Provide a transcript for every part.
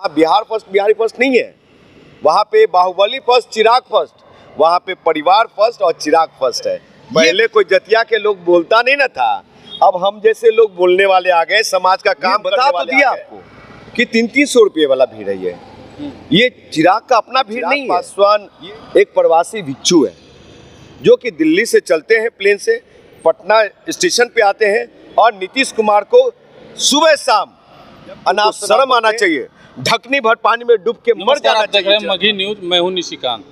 Bihar first Bihari first नहीं है, वहाँ पे बाहुबली फर्स्ट चिराग फर्स्ट, वहाँ पे परिवार फर्स्ट और चिराग फर्स्ट है। पहले कोई जतिया के लोग बोलता नहीं ना था, अब हम जैसे लोग बोलने वाले आ गए, समाज का काम बता तो दिया आपको कि 300-300 रुपये वाला भीड़ है। ये चिराग का अपना भीड़ नहीं है। पासवान एक प्रवासी भिक्षु है जो कि दिल्ली से चलते हैं प्लेन से, पटना स्टेशन पे आते हैं और नीतीश कुमार को सुबह शाम अनाप शर्म आना चाहिए, ढकनी भर पानी में डूब के मर जाना चाहिए। मगही न्यूज, मैं हूं निशिकांत।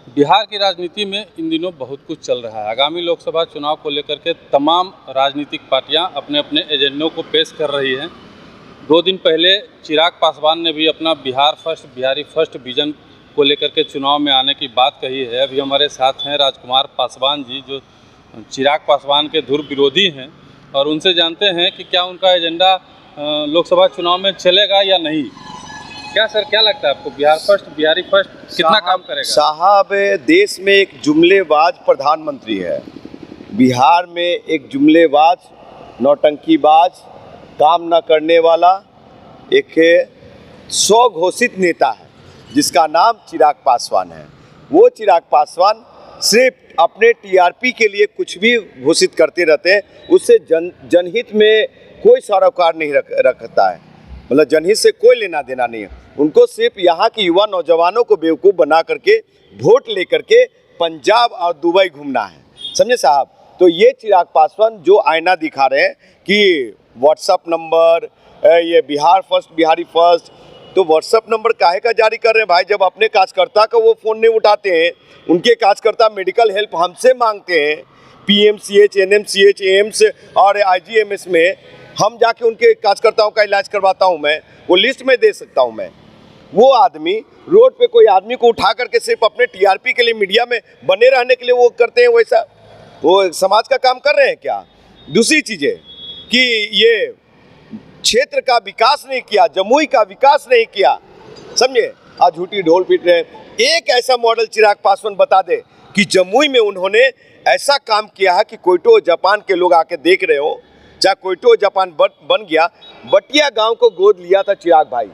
बिहार की राजनीति में इन दिनों बहुत कुछ चल रहा है। आगामी लोकसभा चुनाव को लेकर के तमाम राजनीतिक पार्टियां अपने अपने एजेंडों को पेश कर रही हैं। 2 दिन पहले चिराग पासवान ने भी अपना Bihar first Bihari first vision को लेकर के चुनाव में आने की बात कही है। अभी हमारे साथ हैं राजकुमार पासवान जी, जो चिराग पासवान के धुर विरोधी हैं, और उनसे जानते हैं कि क्या उनका एजेंडा लोकसभा चुनाव में चलेगा या नहीं। क्या सर, क्या लगता है आपको, बिहार फर्स्ट बिहारी फर्स्ट कितना काम करेगा? साहब, देश में एक जुमलेबाज प्रधानमंत्री है, बिहार में एक जुमलेबाज, नौटंकीबाज, काम न करने वाला एक स्वघोषित नेता है जिसका नाम चिराग पासवान है। वो चिराग पासवान सिर्फ अपने टीआरपी के लिए कुछ भी घोषित करते रहते हैं, उससे जनहित में कोई सरोकार नहीं रखता है, मतलब जनहित से कोई लेना देना नहीं है। उनको सिर्फ यहाँ के युवा नौजवानों को बेवकूफ़ बना करके वोट लेकर के पंजाब और दुबई घूमना है, समझे साहब। तो ये चिराग पासवान जो आईना दिखा रहे हैं कि व्हाट्सअप नंबर, ये बिहार फर्स्ट बिहारी फर्स्ट, तो व्हाट्सअप नंबर काहे का जारी कर रहे हैं भाई? जब अपने कार्यकर्ता का वो फ़ोन नहीं उठाते हैं, उनके कार्यकर्ता मेडिकल हेल्प हमसे मांगते हैं, पीएमसीएच, एनएमसीएच, एम्स और आईजीएमएस में हम जाके उनके कार्यकर्ताओं का इलाज करवाता हूं मैं, वो लिस्ट में दे सकता हूं मैं। वो आदमी रोड पे कोई आदमी को उठा करके सिर्फ अपने टीआरपी के लिए, मीडिया में बने रहने के लिए वो करते हैं, वैसा वो समाज का काम कर रहे हैं क्या? दूसरी चीज़ें कि ये क्षेत्र का विकास नहीं किया, जमुई का विकास नहीं किया, समझे, आज झूठी ढोल पीट रहे हैं। एक ऐसा मॉडल चिराग पासवान बता दे कि जमुई में उन्होंने ऐसा काम किया है कि कोयटो जापान के लोग आके देख रहे हो, चाहे कोयटो जापान बन गया। बटिया गांव को गोद लिया था चिराग भाई,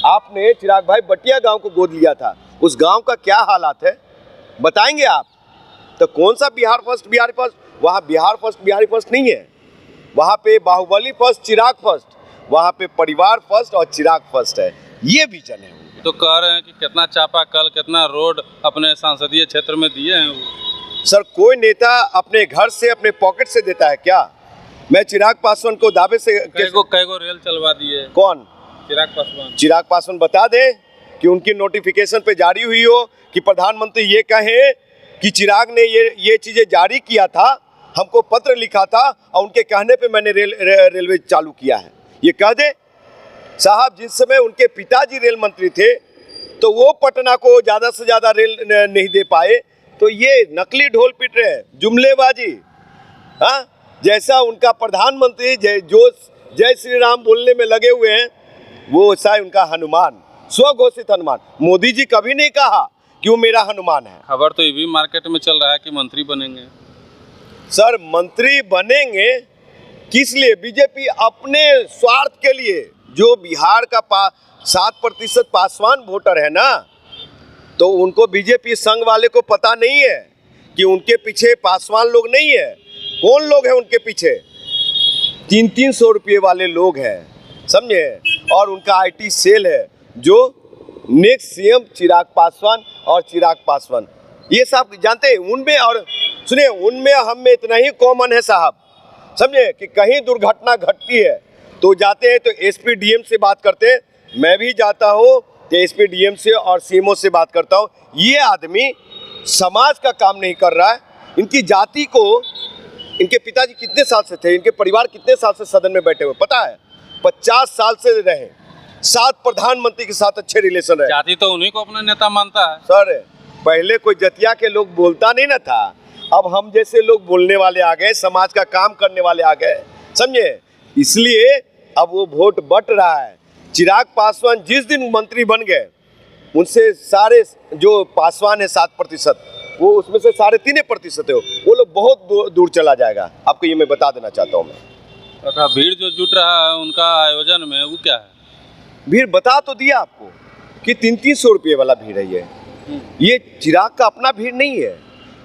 आपने चिराग भाई बटिया गांव को गोद लिया था, उस गांव का क्या हालात है बताएंगे आप? तो कौन सा बिहार फर्स्ट बिहारी फर्स्ट? वहाँ बिहार फर्स्ट बिहारी फर्स्ट नहीं है, वहाँ पे बाहुबली फर्स्ट चिराग फर्स्ट, वहाँ पे परिवार फर्स्ट और चिराग फर्स्ट है। ये विजन है। तो कह रहे हैं कि कितना चापाकल, कितना रोड अपने संसदीय क्षेत्र में दिए हैं। सर, कोई नेता अपने घर से, अपने पॉकेट से देता है क्या? मैं चिराग पासवान को दावे से कई गो रेल चलवा दिए। कौन? चिराग पासवान। चिराग पासवान बता दे कि उनकी नोटिफिकेशन पे जारी हुई हो कि प्रधानमंत्री ये कहे कि चिराग ने ये चीज़ें जारी किया था, हमको पत्र लिखा था और उनके कहने पे मैंने रेलवे चालू किया है, ये कह दे साहब। जिस समय उनके पिताजी रेल मंत्री थे तो वो पटना को ज़्यादा से ज़्यादा रेल नहीं दे पाए, तो ये नकली ढोल पीट रहे हैं, जुमलेबाजी। हाँ, जैसा उनका प्रधानमंत्री जय श्री राम बोलने में लगे हुए हैं, वो शायद उनका हनुमान, स्वघोषित हनुमान। मोदी जी कभी नहीं कहा कि वो मेरा हनुमान है। खबर तो ये भी मार्केट में चल रहा है कि मंत्री बनेंगे। सर, मंत्री बनेंगे किस लिए? बीजेपी अपने स्वार्थ के लिए। जो बिहार का 7% पासवान वोटर है ना, तो उनको बीजेपी संघ वाले को पता नहीं है कि उनके पीछे पासवान लोग नहीं है। कौन लोग हैं उनके पीछे? 300-300 रुपये वाले लोग हैं, समझे। और उनका आईटी सेल है जो नेक्स्ट सीएम चिराग पासवान और चिराग पासवान, ये सब जानते हैं उनमें। और सुनिए, उनमें हम में इतना ही कॉमन है साहब, समझे, कि कहीं दुर्घटना घटती है तो जाते हैं तो एसपी डीएम से बात करते हैं। मैं भी जाता हूँ तो एसपी डीएम से और सीएमओ से बात करता हूँ। ये आदमी समाज का काम नहीं कर रहा है। इनकी जाति को, इनके पिताजी कितने साल से थे, इनके परिवार कितने साल से सदन में बैठे हुए पता है? 50 साल से रहे, 7 प्रधानमंत्री के साथ अच्छे रिलेशन रहे। जाति तो उन्हीं को अपना नेता मानता है। सर, पहले कोई जतिया के लोग बोलता नहीं ना था, अब हम जैसे लोग बोलने वाले आ गए, समाज का काम करने वाले आ गए, समझे। इसलिए अब वो वोट बट रहा है। चिराग पासवान जिस दिन मंत्री बन गए, उनसे सारे जो पासवान है 7%, वो उसमें से 3.5% है, वो लोग बहुत दूर चला जाएगा। आपको ये मैं बता देना चाहता हूँ मैं। तथा भीड़ जो जुट रहा है उनका आयोजन में, वो क्या है? भीड़ बता तो दिया आपको कि 300-300 रुपये वाला भीड़ है ये चिराग का अपना भीड़ नहीं है।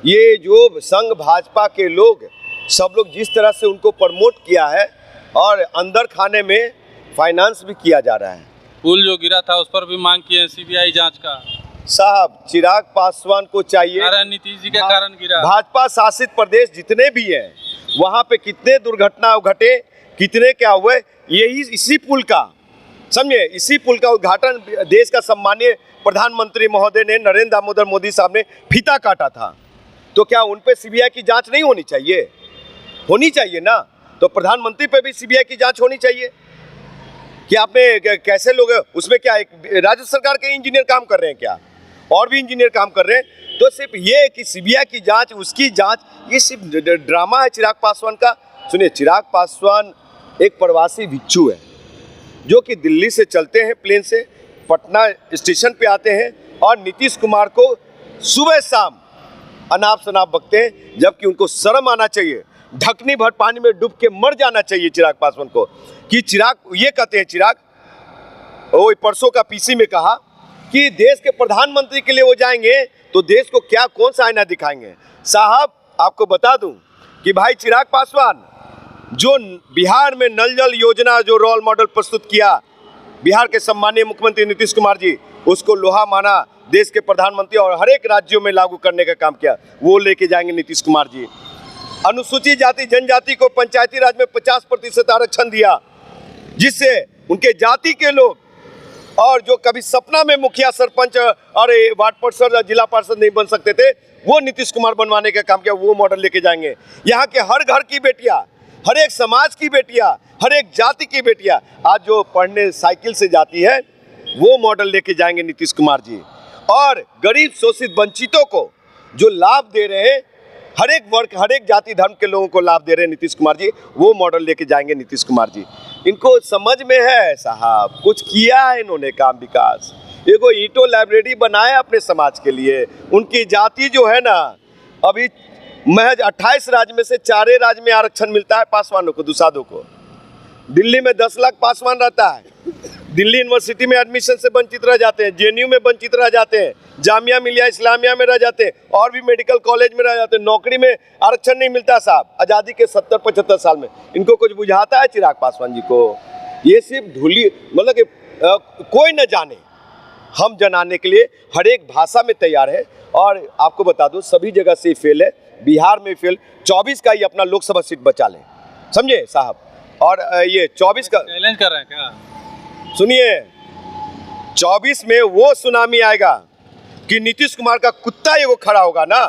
ये जो संघ भाजपा के लोग सब लोग जिस तरह से उनको प्रमोट किया है और अंदर खाने में फाइनेंस भी किया जा रहा है। पुल जो गिरा था उस पर भी मांग की है सीबीआई जांच का। साहब चिराग पासवान को चाहिए, कारण नीतीश जी के कारण गिरा। भाजपा शासित प्रदेश जितने भी हैं वहाँ पे कितने दुर्घटना घटे, कितने क्या हुए, यही इसी पुल का समझे, इसी पुल का उद्घाटन देश का सम्मानीय प्रधानमंत्री महोदय ने नरेंद्र दामोदर मोदी साहब ने फीता काटा था। तो क्या उन पे सीबीआई की जांच नहीं होनी चाहिए? होनी चाहिए ना। तो प्रधानमंत्री पे भी सीबीआई की जांच होनी चाहिए कि आपने कैसे लोग, उसमें क्या एक राज्य सरकार के इंजीनियर काम कर रहे हैं क्या, और भी इंजीनियर काम कर रहे हैं? तो सिर्फ ये कि सीबीआई की जांच, उसकी जांच, ये सिर्फ ड्रामा है चिराग पासवान का। सुनिए, चिराग पासवान एक प्रवासी भिक्षु है जो कि दिल्ली से चलते हैं प्लेन से, पटना स्टेशन पे आते हैं और नीतीश कुमार को सुबह शाम अनाप शनाप बकते हैं, जबकि उनको शर्म आना चाहिए। ढकनी भर पानी में डूब के मर जाना चाहिए चिराग पासवान को। कि चिराग ये कहते हैं, चिराग वो परसों का पीसी में कहा कि देश के प्रधानमंत्री के लिए वो जाएंगे तो देश को क्या कौन सा आईना दिखाएंगे। साहब आपको बता दूं कि भाई चिराग पासवान जो बिहार में नल जल योजना जो रोल मॉडल प्रस्तुत किया बिहार के सम्मानीय मुख्यमंत्री नीतीश कुमार जी, उसको लोहा माना देश के प्रधानमंत्री और हर एक राज्यों में लागू करने का काम किया, वो लेके जाएंगे नीतीश कुमार जी। अनुसूचित जाति जनजाति को पंचायती राज में 50% आरक्षण दिया, जिससे उनके जाति के लोग और जो कभी सपना में मुखिया सरपंच और वार्ड पार्षद जिला पार्षद नहीं बन सकते थे, वो नीतीश कुमार बनवाने का काम किया। वो मॉडल लेके जाएंगे। यहाँ के हर घर की बेटियां, हर एक समाज की बेटियां, हर एक जाति की बेटियां आज जो पढ़ने साइकिल से जाती है, वो मॉडल लेके जाएंगे नीतीश कुमार जी। और गरीब शोषित वंचितों को जो लाभ दे रहे हैं, हर एक वर्ग, हर एक जाति धर्म के लोगों को लाभ दे रहे हैं नीतीश कुमार जी, वो मॉडल लेके जाएंगे नीतीश कुमार जी। इनको समझ में है साहब, कुछ किया है इन्होंने काम विकास। एगो ईंटो लाइब्रेरी बनाया अपने समाज के लिए। उनकी जाति जो है ना, अभी महज 28 राज्य में से 4 राज्य में आरक्षण मिलता है पासवानों को, दुसाधों को। दिल्ली में 10 लाख पासवान रहता है, दिल्ली यूनिवर्सिटी में एडमिशन से वंचित रह जाते हैं, जेएनयू में वंचित रह जाते हैं, जामिया मिलिया इस्लामिया में रह जाते हैं, और भी मेडिकल कॉलेज में रह जाते हैं। नौकरी में आरक्षण नहीं मिलता साहब, आज़ादी के 70-75 साल में। इनको कुछ बुझाता है चिराग पासवान जी को? ये सिर्फ धूली, मतलब कि कोई न जाने, हम जनाने के लिए हर एक भाषा में तैयार है। और आपको बता दूं सभी जगह से फेल है, बिहार में फेल। 24 का ही अपना लोकसभा सीट बचा लें, समझे साहब। और ये 24 का चैलेंज कर रहे हैं क्या? सुनिए, 24 में वो सुनामी आएगा कि नीतीश कुमार का कुत्ता ये वो खड़ा होगा ना,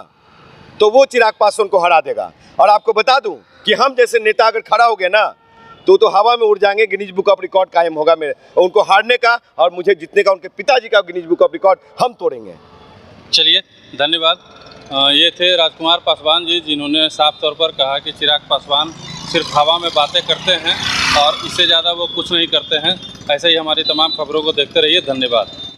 तो वो चिराग पासवान को हरा देगा। और आपको बता दूं कि हम जैसे नेता अगर खड़ा हो गए ना, तो हवा में उड़ जाएंगे, गिनीज बुक ऑफ रिकॉर्ड कायम होगा मेरे, उनको हारने का और मुझे जीतने का। उनके पिताजी का गिनीज बुक ऑफ रिकॉर्ड हम तोड़ेंगे। चलिए, धन्यवाद। ये थे राजकुमार पासवान जी, जिन्होंने साफ तौर पर कहा कि चिराग पासवान सिर्फ हवा में बातें करते हैं और इससे ज़्यादा वो कुछ नहीं करते हैं। ऐसे ही हमारी तमाम खबरों को देखते रहिए। धन्यवाद।